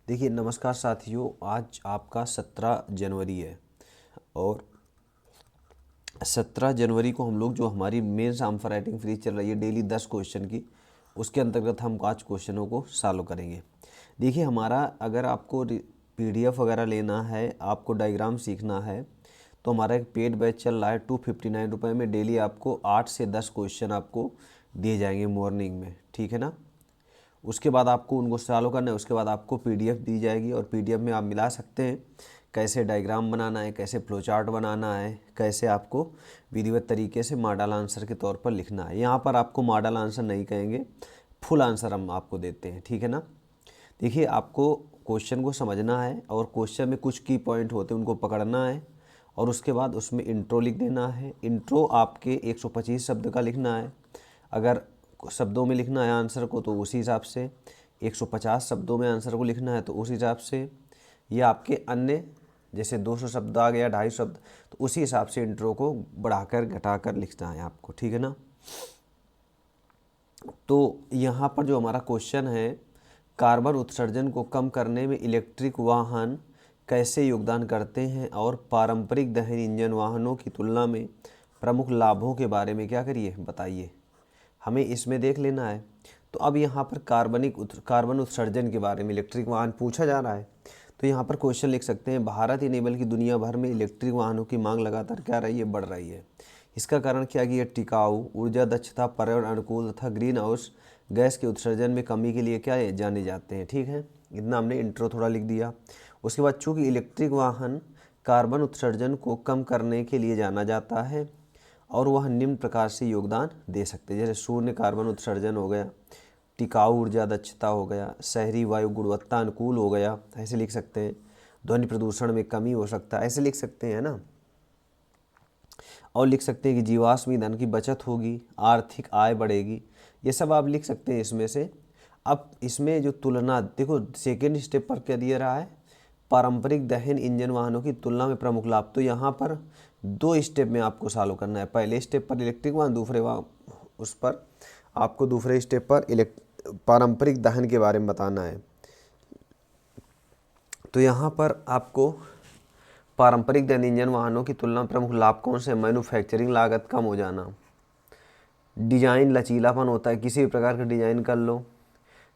देखिए नमस्कार साथियों, आज आपका 17 जनवरी है और 17 जनवरी को हम लोग जो हमारी मेंस आमफा राइटिंग फ्री चल रही है डेली 10 क्वेश्चन की, उसके अंतर्गत हम 5 क्वेश्चनों को सॉल्व करेंगे। देखिए हमारा अगर आपको पीडीएफ वगैरह लेना है, आपको डायग्राम सीखना है, तो हमारा एक पेड बैच चल रहा है 259 रुपये में। डेली आपको 8 से 10 क्वेश्चन आपको दिए जाएंगे मॉर्निंग में, ठीक है ना। उसके बाद आपको उनको सॉल्व करना है। उसके बाद आपको पीडीएफ दी जाएगी और पीडीएफ में आप मिला सकते हैं कैसे डायग्राम बनाना है, कैसे फ्लो चार्ट बनाना है, कैसे आपको विधिवत तरीके से मॉडल आंसर के तौर पर लिखना है। यहाँ पर आपको मॉडल आंसर नहीं कहेंगे, फुल आंसर हम आपको देते हैं, ठीक है ना। देखिए आपको क्वेश्चन को समझना है और क्वेश्चन में कुछ की पॉइंट होते हैं उनको पकड़ना है और उसके बाद उसमें इंट्रो लिख देना है। इंट्रो आपके 125 शब्द का लिखना है। अगर शब्दों में लिखना है आंसर को तो उसी हिसाब से, 150 शब्दों में आंसर को लिखना है तो उस हिसाब से, या आपके अन्य जैसे 200 शब्द आ गया, 250 शब्द, तो उसी हिसाब से इंट्रो को बढ़ाकर घटाकर लिखना है आपको, ठीक है ना। तो यहाँ पर जो हमारा क्वेश्चन है, कार्बन उत्सर्जन को कम करने में इलेक्ट्रिक वाहन कैसे योगदान करते हैं और पारंपरिक दहन इंजन वाहनों की तुलना में प्रमुख लाभों के बारे में क्या करिए बताइए, हमें इसमें देख लेना है। तो अब यहाँ पर कार्बन उत्सर्जन के बारे में इलेक्ट्रिक वाहन पूछा जा रहा है, तो यहाँ पर क्वेश्चन लिख सकते हैं, भारत ही नहीं बल्कि दुनिया भर में इलेक्ट्रिक वाहनों की मांग लगातार क्या रही है, बढ़ रही है। इसका कारण क्या कि ये टिकाऊ, ऊर्जा दक्षता, पर्यावरण अनुकूल तथा ग्रीन हाउस गैस के उत्सर्जन में कमी के लिए क्या है जाने जाते हैं, ठीक है। इतना हमने इंट्रो थोड़ा लिख दिया। उसके बाद चूँकि इलेक्ट्रिक वाहन कार्बन उत्सर्जन को कम करने के लिए जाना जाता है और वह निम्न प्रकार से योगदान दे सकते हैं, जैसे शून्य कार्बन उत्सर्जन हो गया, टिकाऊ ऊर्जा दक्षता हो गया, शहरी वायु गुणवत्ता अनुकूल हो गया, ऐसे लिख सकते हैं। ध्वनि प्रदूषण में कमी हो सकता है, ऐसे लिख सकते हैं ना। और लिख सकते हैं कि जीवाश्म ईंधन की बचत होगी, आर्थिक आय बढ़ेगी, ये सब आप लिख सकते हैं इसमें से। अब इसमें जो तुलना देखो, सेकेंड स्टेप पर क्या दिया रहा है, पारंपरिक दहन इंजन वाहनों की तुलना में प्रमुख लाभ। तो यहाँ पर 2 स्टेप में आपको सॉल्व करना है। पहले स्टेप पर इलेक्ट्रिक वाहन, दूसरे उस पर आपको दूसरे स्टेप पर पारंपरिक दहन के बारे में बताना है। तो यहाँ पर आपको पारंपरिक दहन इंजन वाहनों की तुलना में प्रमुख लाभ कौन से? मैन्युफैक्चरिंग लागत कम हो जाना, डिजाइन लचीलापन होता है, किसी भी प्रकार का डिजाइन कर लो,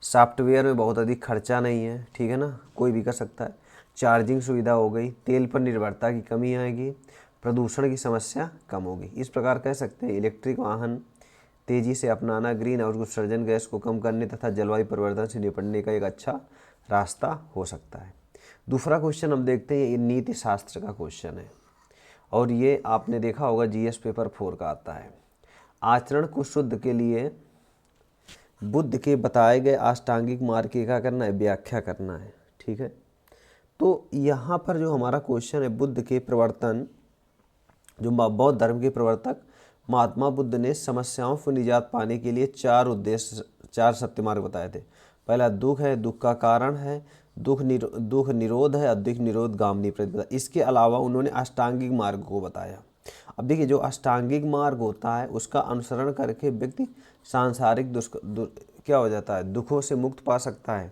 सॉफ्टवेयर में बहुत अधिक खर्चा नहीं है, ठीक है ना, कोई भी कर सकता है, चार्जिंग सुविधा हो गई, तेल पर निर्भरता की कमी आएगी, प्रदूषण की समस्या कम होगी। इस प्रकार कह सकते हैं इलेक्ट्रिक वाहन तेजी से अपनाना ग्रीन हाउस उत्सर्जन गैस को कम करने तथा जलवायु परिवर्तन से निपटने का एक अच्छा रास्ता हो सकता है। दूसरा क्वेश्चन हम देखते हैं, ये नीति शास्त्र का क्वेश्चन है और ये आपने देखा होगा जीएस पेपर 4 का आता है। आचरण को शुद्ध के लिए बुद्ध के बताए गए अष्टांगिक मार्ग की क्या करना है, व्याख्या करना है, ठीक है। तो यहाँ पर जो हमारा क्वेश्चन है, बुद्ध के प्रवर्तन, जो बौद्ध धर्म के प्रवर्तक महात्मा बुद्ध ने समस्याओं से निजात पाने के लिए 4 उद्देश्य, 4 सत्य मार्ग बताए थे। पहला दुख है, दुख का कारण है, दुख निरोध है, दुख निरोध गामिनी प्रतिपदा। इसके अलावा उन्होंने अष्टांगिक मार्ग को बताया। अब देखिए, जो अष्टांगिक मार्ग होता है उसका अनुसरण करके व्यक्ति सांसारिक क्या हो जाता है, दुखों से मुक्त पा सकता है।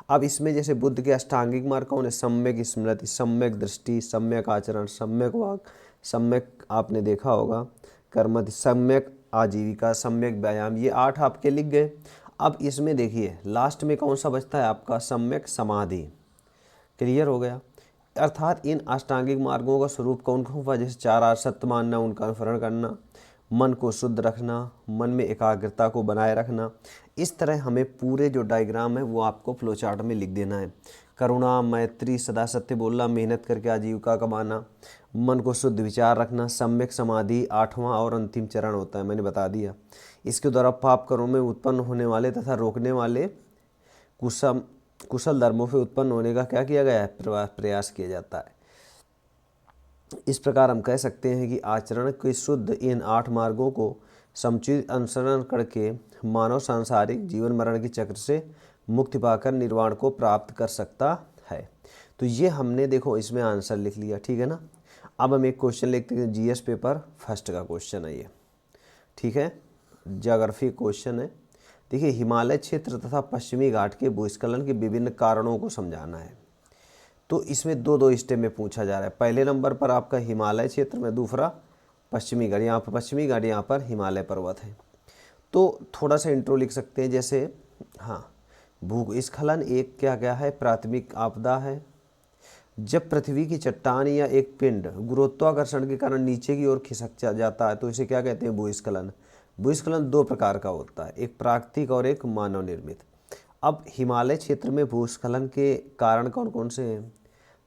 अब इसमें जैसे बुद्ध के अष्टांगिक मार्ग कौन है, सम्यक स्मृति, सम्यक दृष्टि, सम्यक आचरण, सम्यक वाक, सम्यक आपने देखा होगा कर्म, सम्यक आजीविका, सम्यक व्यायाम, ये 8 आपके लिख गए। अब इसमें देखिए लास्ट में कौन सा बचता है आपका, सम्यक समाधि। क्लियर हो गया। अर्थात इन अष्टांगिक मार्गों का स्वरूप कौन कौन हुआ, जैसे 4 आर्य सत्य मानना, उनका अनुसरण करना, मन को शुद्ध रखना, मन में एकाग्रता को बनाए रखना। इस तरह हमें पूरे जो डायग्राम है वो आपको फ्लो चार्ट में लिख देना है। करुणा, मैत्री, सदा सत्य बोलना, मेहनत करके आजीविका कमाना, मन को शुद्ध विचार रखना, सम्यक समाधि 8वां और अंतिम चरण होता है, मैंने बता दिया। इसके द्वारा पाप कर्मों में उत्पन्न होने वाले तथा रोकने वाले कुशल धर्मों से उत्पन्न होने का क्या किया गया है, प्रयास किया जाता है। इस प्रकार हम कह सकते हैं कि आचरण के शुद्ध इन 8 मार्गों को समुचित अनुसरण करके मानव सांसारिक जीवन मरण के चक्र से मुक्ति पाकर निर्वाण को प्राप्त कर सकता है। तो ये हमने देखो इसमें आंसर लिख लिया, ठीक है ना। अब हम एक क्वेश्चन लिखते हैं, जीएस पेपर फर्स्ट का क्वेश्चन है ये, ठीक है, ज्योग्राफी क्वेश्चन है। देखिए हिमालय क्षेत्र तथा पश्चिमी घाट के भूस्खलन के विभिन्न कारणों को समझाना है। तो इसमें दो दो स्टेप में पूछा जा रहा है। पहले नंबर पर आपका हिमालय क्षेत्र में, दूसरा पश्चिमी घाट। यहाँ पर पश्चिमी घाट, यहाँ पर हिमालय पर्वत है। तो थोड़ा सा इंट्रो लिख सकते हैं, जैसे हाँ, भूस्खलन एक क्या क्या है, प्राथमिक आपदा है। जब पृथ्वी की चट्टान या एक पिंड गुरुत्वाकर्षण के कारण नीचे की ओर खिसक जाता है तो इसे क्या कहते हैं, भूस्खलन। भूस्खलन दो प्रकार का होता है, एक प्राकृतिक और एक मानव निर्मित। अब हिमालय क्षेत्र में भूस्खलन के कारण कौन कौन से हैं,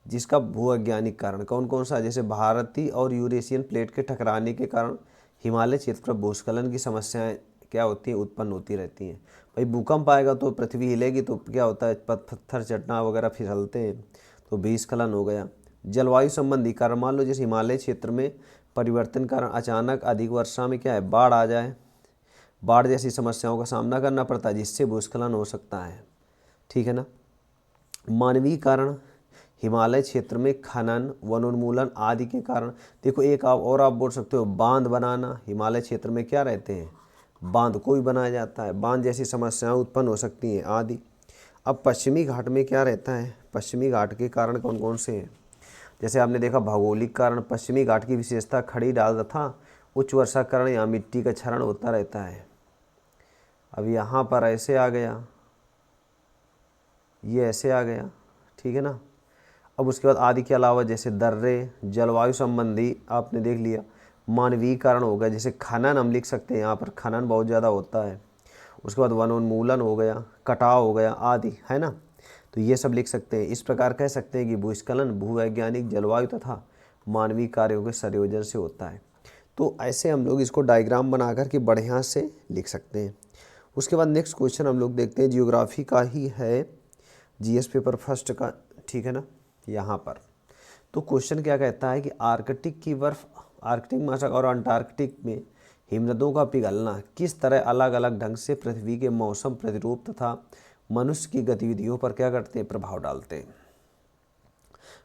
जिसका भूवैज्ञानिक कारण कौन कौन सा है, जैसे भारतीय और यूरेशियन प्लेट के टकराने के कारण हिमालय क्षेत्र पर भूस्खलन की समस्याएं क्या होती हैं, उत्पन्न होती रहती हैं। भाई भूकंप आएगा तो पृथ्वी हिलेगी तो क्या होता है, पत्थर चट्टान वगैरह फिसलते हैं तो भूस्खलन हो गया। जलवायु संबंधी कारण, मान लो जैसे हिमालय क्षेत्र में परिवर्तन कारण अचानक अधिक वर्षा में क्या है, बाढ़ आ जाए, बाढ़ जैसी समस्याओं का सामना करना पड़ता है जिससे भूस्खलन हो सकता है, ठीक है ना। मानवीय कारण, हिमालय क्षेत्र में खनन, वनोन्मूलन आदि के कारण। देखो एक आप बोल सकते हो बांध बनाना, हिमालय क्षेत्र में क्या रहते हैं, बांध को भी बनाया जाता है, बांध जैसी समस्याएं उत्पन्न हो सकती हैं आदि। अब पश्चिमी घाट में क्या रहता है, पश्चिमी घाट के कारण कौन कौन से हैं, जैसे आपने देखा भौगोलिक कारण, पश्चिमी घाट की विशेषता खड़ी ढाल तथा उच्च वर्षा के कारण यहाँ मिट्टी का क्षरण होता रहता है। अब यहाँ पर ऐसे आ गया, ये ऐसे आ गया, ठीक है ना। अब उसके बाद आदि के अलावा जैसे दर्रे, जलवायु संबंधी आपने देख लिया। मानवीय कारण हो गया, जैसे खनन हम लिख सकते हैं, यहाँ पर खनन बहुत ज़्यादा होता है। उसके बाद वनोन्मूलन हो गया, कटाव हो गया आदि, है ना। तो ये सब लिख सकते हैं। इस प्रकार कह सकते हैं कि भूस्खलन भूवैज्ञानिक, जलवायु तथा मानवीय कार्यों के संयोजन से होता है। तो ऐसे हम लोग इसको डायग्राम बना कर के बढ़िया से लिख सकते हैं। उसके बाद नेक्स्ट क्वेश्चन हम लोग देखते हैं, जियोग्राफी का ही है, जीएस पेपर फर्स्ट का, ठीक है ना। यहाँ पर तो क्वेश्चन क्या कहता है कि आर्कटिक की बर्फ, आर्कटिक महासागर और अंटार्कटिक में हिमनदों का पिघलना किस तरह अलग अलग ढंग से पृथ्वी के मौसम प्रतिरूप तथा मनुष्य की गतिविधियों पर क्या करते हैं, प्रभाव डालते हैं।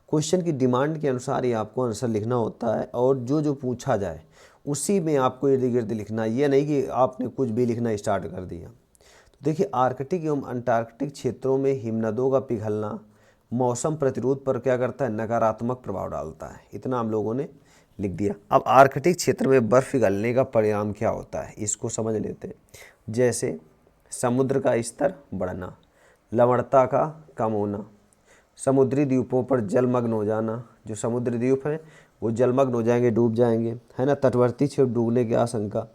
क्वेश्चन की डिमांड के अनुसार ही आपको आंसर लिखना होता है और जो जो पूछा जाए उसी में आपको इर्द गिर्द लिखना, ये नहीं कि आपने कुछ भी लिखना स्टार्ट कर दिया। तो देखिए आर्कटिक एवं अंटार्कटिक क्षेत्रों में हिमनदों का पिघलना मौसम प्रतिरोध पर क्या करता है, नकारात्मक प्रभाव डालता है। इतना हम लोगों ने लिख दिया। अब आर्कटिक क्षेत्र में बर्फ पिघलने का परिणाम क्या होता है, इसको समझ लेते हैं। जैसे समुद्र का स्तर बढ़ना, लवणता का कम होना, समुद्री द्वीपों पर जलमग्न हो जाना, जो समुद्री द्वीप हैं वो जलमग्न हो जाएंगे, डूब जाएंगे, है ना। तटवर्ती क्षेत्र डूबने की आशंका,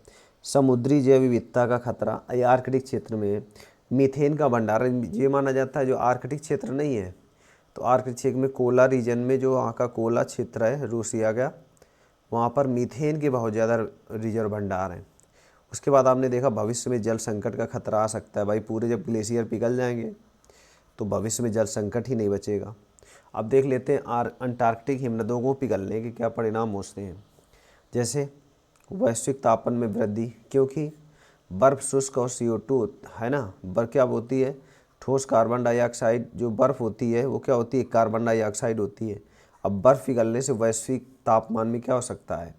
समुद्री जैव विविधता का खतरा। ये आर्कटिक क्षेत्र में मीथेन का भंडारण, ये माना जाता है जो आर्कटिक क्षेत्र नहीं है तो आर्कटिक क्षेत्र में कोला रीजन में जो वहाँ का कोला क्षेत्र है, रूसिया का, वहाँ पर मीथेन के बहुत ज़्यादा रिजर्व भंडार हैं। उसके बाद आपने देखा भविष्य में जल संकट का खतरा आ सकता है। भाई पूरे जब ग्लेशियर पिघल जाएंगे तो भविष्य में जल संकट ही नहीं बचेगा। अब देख लेते हैं अंटार्कटिक हिमनदों को पिघलने के क्या परिणाम होते हैं। जैसे वैश्विक तापमान में वृद्धि, क्योंकि बर्फ शुष्क और CO2 है ना, बर्फ क्या होती है, ठोस कार्बन डाइऑक्साइड। जो बर्फ़ होती है वो क्या होती है, कार्बन डाइऑक्साइड होती है। अब बर्फ़ पिघलने से वैश्विक तापमान में क्या हो सकता है,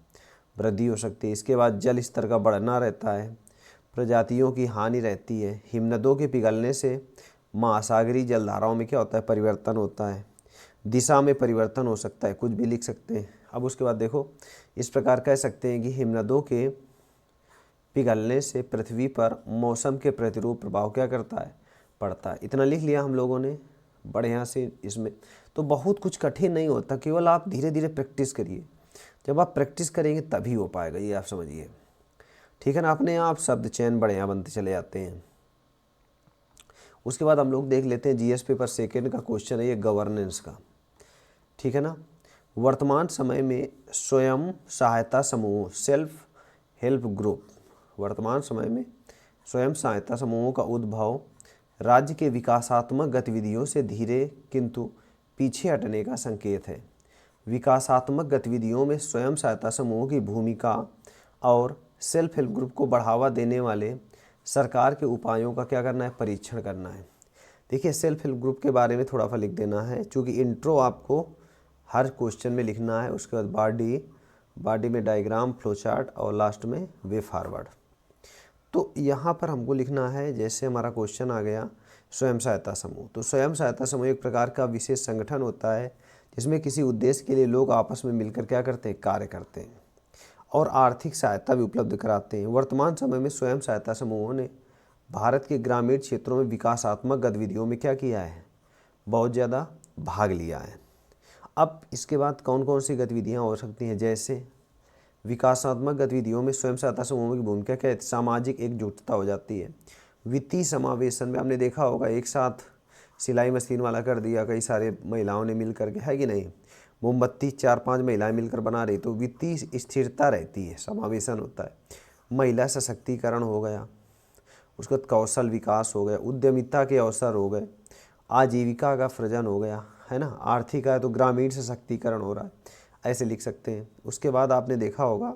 वृद्धि हो सकती है। इसके बाद जल स्तर का बढ़ना रहता है, प्रजातियों की हानि रहती है। हिमनदों के पिघलने से महासागरीय जलधाराओं में क्या होता है, परिवर्तन होता है, दिशा में परिवर्तन हो सकता है, कुछ भी लिख सकते हैं। अब उसके बाद देखो इस प्रकार कह सकते हैं कि हिमनदों के पिघलने से पृथ्वी पर मौसम के प्रतिरूप प्रभाव क्या करता है, पड़ता है। इतना लिख लिया हम लोगों ने बढ़िया से। इसमें तो बहुत कुछ कठिन नहीं होता, केवल आप धीरे धीरे प्रैक्टिस करिए। जब आप प्रैक्टिस करेंगे तभी हो पाएगा, ये आप समझिए, ठीक है ना। अपने आप शब्द चयन बढ़िया बनते चले जाते हैं। उसके बाद हम लोग देख लेते हैं जीएस पेपर सेकेंड का क्वेश्चन है ये गवर्नेंस का, ठीक है ना। वर्तमान समय में स्वयं सहायता समूह, सेल्फ हेल्प ग्रुप, वर्तमान समय में स्वयं सहायता समूहों का उद्भव राज्य के विकासात्मक गतिविधियों से धीरे किंतु पीछे हटने का संकेत है। विकासात्मक गतिविधियों में स्वयं सहायता समूहों की भूमिका और सेल्फ हेल्प ग्रुप को बढ़ावा देने वाले सरकार के उपायों का क्या करना है, परीक्षण करना है। देखिए सेल्फ हेल्प ग्रुप के बारे में थोड़ा सा लिख देना है, चूँकि इंट्रो आपको हर क्वेश्चन में लिखना है। उसके बाद बॉडी में डायग्राम, फ्लो चार्ट और लास्ट में वे फॉरवर्ड। तो यहाँ पर हमको लिखना है, जैसे हमारा क्वेश्चन आ गया स्वयं सहायता समूह। तो स्वयं सहायता समूह एक प्रकार का विशेष संगठन होता है जिसमें किसी उद्देश्य के लिए लोग आपस में मिलकर क्या करते हैं, कार्य करते हैं और आर्थिक सहायता भी उपलब्ध कराते हैं। वर्तमान समय में स्वयं सहायता समूहों ने भारत के ग्रामीण क्षेत्रों में विकासात्मक गतिविधियों में क्या किया है, बहुत ज़्यादा भाग लिया है। अब इसके बाद कौन कौन सी गतिविधियाँ हो सकती हैं, जैसे विकासात्मक गतिविधियों में स्वयं सहायता समूहों की भूमिका क्या है, सामाजिक एकजुटता हो जाती है। वित्तीय समावेशन में आपने देखा होगा, एक साथ सिलाई मशीन वाला कर दिया, कई सारे महिलाओं ने मिल करके, है कि नहीं, मोमबत्ती 4-5 महिलाएं मिलकर बना रही, तो वित्तीय स्थिरता रहती है, समावेशन होता है। महिला सशक्तिकरण हो गया, उसके बाद कौशल विकास हो गया, उद्यमिता के अवसर हो गए, आजीविका का सृजन हो गया, है ना, आर्थिक है तो ग्रामीण सशक्तिकरण हो रहा है, ऐसे लिख सकते हैं। उसके बाद आपने देखा होगा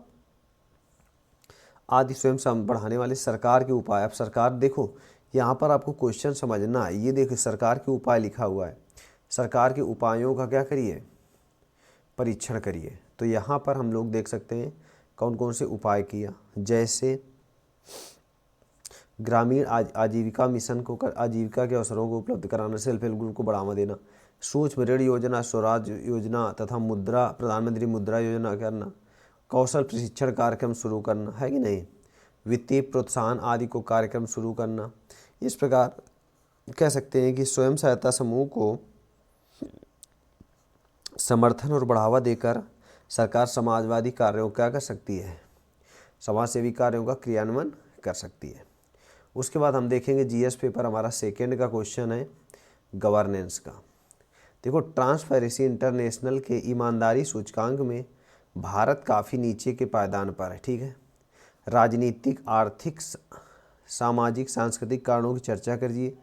आदि स्वयं बढ़ाने वाले सरकार के उपाय। अब सरकार देखो, यहाँ पर आपको क्वेश्चन समझना है, ये देखो सरकार के उपाय लिखा हुआ है, सरकार के उपायों का क्या करिए, परीक्षण करिए। तो यहाँ पर हम लोग देख सकते हैं कौन कौन से उपाय किया, जैसे ग्रामीण आजीविका मिशन को आजीविका के अवसरों को उपलब्ध कराना, सेल्फ हेल्प ग्रुप को बढ़ावा देना, सूक्ष्म ऋण योजना, स्वराज योजना तथा मुद्रा प्रधानमंत्री मुद्रा योजना करना, कौशल प्रशिक्षण कार्यक्रम शुरू करना, है कि नहीं, वित्तीय प्रोत्साहन आदि को कार्यक्रम शुरू करना। इस प्रकार कह सकते हैं कि स्वयं सहायता समूह को समर्थन और बढ़ावा देकर सरकार समाजवादी कार्यों क्या कर सकती है, समाज सेवी कार्यों का क्रियान्वयन कर सकती है। उसके बाद हम देखेंगे जीएस पेपर हमारा सेकेंड का क्वेश्चन है गवर्नेंस का। देखो, ट्रांसपेरेंसी इंटरनेशनल के ईमानदारी सूचकांक में भारत काफ़ी नीचे के पायदान पर है, ठीक है। राजनीतिक, आर्थिक, सामाजिक, सांस्कृतिक कारणों की चर्चा करिए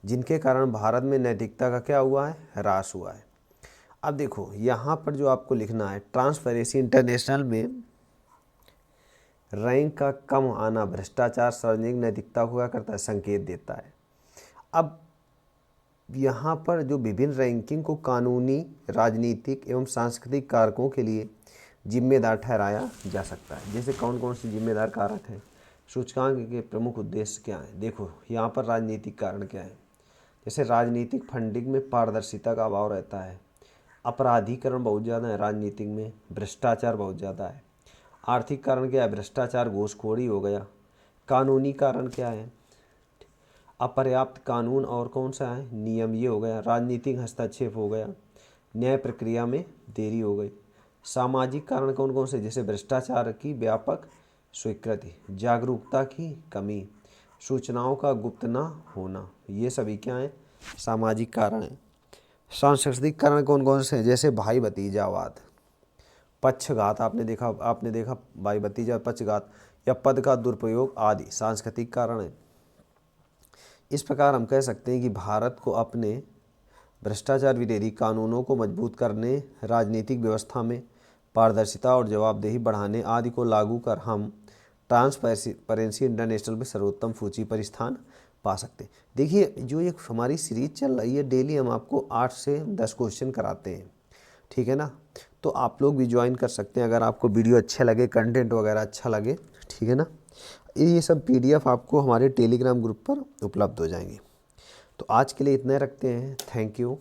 जिनके कारण भारत में नैतिकता का क्या हुआ है, ह्रास हुआ है। अब देखो यहाँ पर जो आपको लिखना है, ट्रांसपेरेंसी इंटरनेशनल में रैंक का कम आना भ्रष्टाचार, सार्वजनिक नैतिकता को क्या करता है, संकेत देता है। अब यहाँ पर जो विभिन्न रैंकिंग को कानूनी, राजनीतिक एवं सांस्कृतिक कारकों के लिए जिम्मेदार ठहराया जा सकता है। जैसे कौन कौन से जिम्मेदार कारक हैं, सूचकांक के प्रमुख उद्देश्य क्या हैं। देखो यहाँ पर राजनीतिक कारण क्या है, जैसे राजनीतिक फंडिंग में पारदर्शिता का अभाव रहता है, अपराधीकरण बहुत ज़्यादा है राजनीतिक में, भ्रष्टाचार बहुत ज़्यादा है। आर्थिक कारण क्या है, भ्रष्टाचार, घूसखोरी हो गया। कानूनी कारण क्या है, अपर्याप्त कानून और कौन सा है, नियम, ये हो गया। राजनीतिक हस्तक्षेप हो गया, न्याय प्रक्रिया में देरी हो गई। सामाजिक कारण कौन कौन से, जैसे भ्रष्टाचार की व्यापक स्वीकृति, जागरूकता की कमी, सूचनाओं का गुप्त न होना, ये सभी क्या हैं, सामाजिक कारण हैं। सांस्कृतिक कारण कौन कौन से हैं, जैसे भाई भतीजावाद, पक्षघात, आपने देखा भाई भतीजा, पक्षघात या पद का दुरुपयोग आदि सांस्कृतिक कारण है। इस प्रकार हम कह सकते हैं कि भारत को अपने भ्रष्टाचार विरोधी कानूनों को मजबूत करने, राजनीतिक व्यवस्था में पारदर्शिता और जवाबदेही बढ़ाने आदि को लागू कर हम ट्रांसपेरेंसी इंटरनेशनल में सर्वोत्तम सूची पर स्थान पा सकते। देखिए जो एक हमारी सीरीज चल रही है, डेली हम आपको 8 से 10 क्वेश्चन कराते हैं, ठीक है ना। तो आप लोग भी ज्वाइन कर सकते हैं अगर आपको वीडियो अच्छे लगे, कंटेंट वगैरह अच्छा लगे, ठीक है ना। ये सब पीडीएफ आपको हमारे टेलीग्राम ग्रुप पर उपलब्ध हो जाएंगे। तो आज के लिए इतना रखते हैं, थैंक यू।